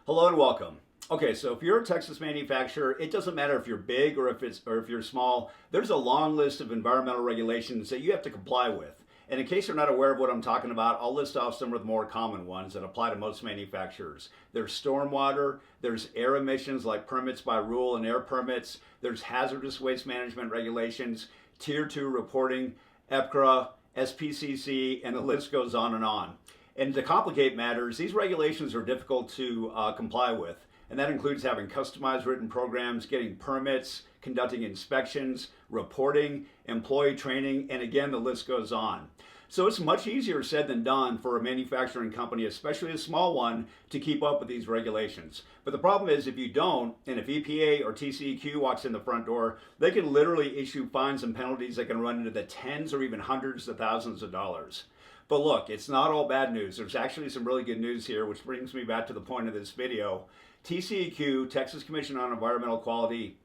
Hello and welcome. Okay, so if you're a Texas manufacturer, it doesn't matter if you're big or if you're small. There's a long list of environmental regulations that you have to comply with. And in case you're not aware of what I'm talking about, I'll list off some of the more common ones that apply to most manufacturers. There's stormwater, there's air emissions like permits by rule and air permits, there's hazardous waste management regulations, Tier 2 reporting, EPCRA, SPCC, and the list goes on and on. And to complicate matters, these regulations are difficult to comply with, and that includes having customized written programs, getting permits, conducting inspections, reporting, employee training, and again, the list goes on. So it's much easier said than done for a manufacturing company, especially a small one, to keep up with these regulations. But the problem is if you don't, and if EPA or TCEQ walks in the front door, they can literally issue fines and penalties that can run into the tens or even hundreds of thousands of dollars. But look, it's not all bad news. There's actually some really good news here, which brings me back to the point of this video. TCEQ, Texas Commission on Environmental Quality,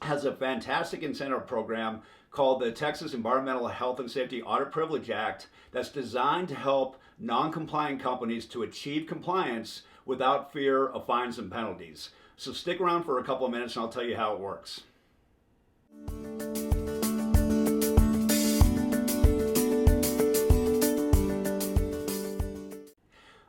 has a fantastic incentive program called the Texas Environmental Health and Safety Audit Privilege Act that's designed to help non-compliant companies to achieve compliance without fear of fines and penalties. So stick around for a couple of minutes and I'll tell you how it works.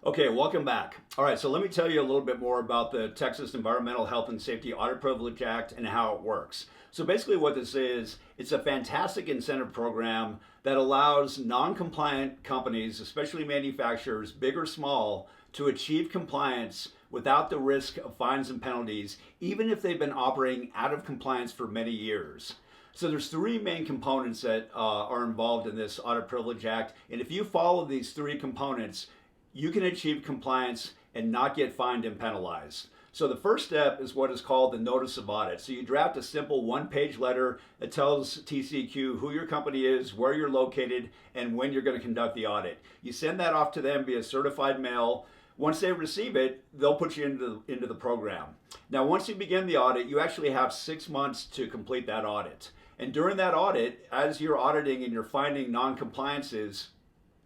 Okay, welcome back. All right, so let me tell you a little bit more about the Texas Environmental Health and Safety Audit Privilege Act and how it works. So basically what this is, it's a fantastic incentive program that allows non-compliant companies, especially manufacturers, big or small, to achieve compliance without the risk of fines and penalties, even if they've been operating out of compliance for many years. So there's three main components that are involved in this Audit Privilege Act, and if you follow these three components, you can achieve compliance and not get fined and penalized. So the first step is what is called the Notice of Audit. So you draft a simple one-page letter that tells TCEQ who your company is, where you're located, and when you're going to conduct the audit. You send that off to them via certified mail. Once they receive it, they'll put you into the program. Now, once you begin the audit, you actually have 6 months to complete that audit. And during that audit, as you're auditing and you're finding non-compliances,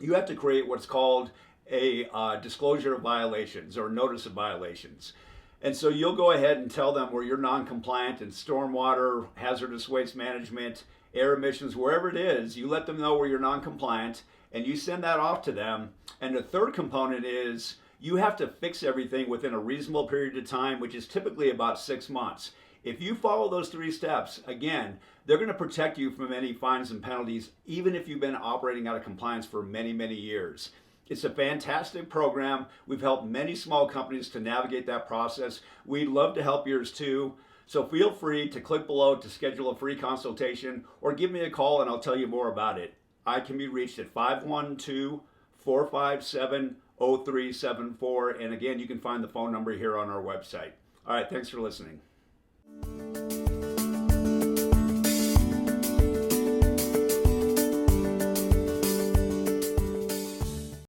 you have to create what's called a disclosure of violations or notice of violations. And so you'll go ahead and tell them where you're non-compliant in stormwater, hazardous waste management, air emissions, wherever it is, you let them know where you're non-compliant and you send that off to them. And the third component is you have to fix everything within a reasonable period of time, which is typically about 6 months. If you follow those three steps, again, they're going to protect you from any fines and penalties, even if you've been operating out of compliance for many, many years. It's a fantastic program. We've helped many small companies to navigate that process. We'd love to help yours too. So feel free to click below to schedule a free consultation or give me a call and I'll tell you more about it. I can be reached at 512-457-0374. And again, you can find the phone number here on our website. All right, thanks for listening.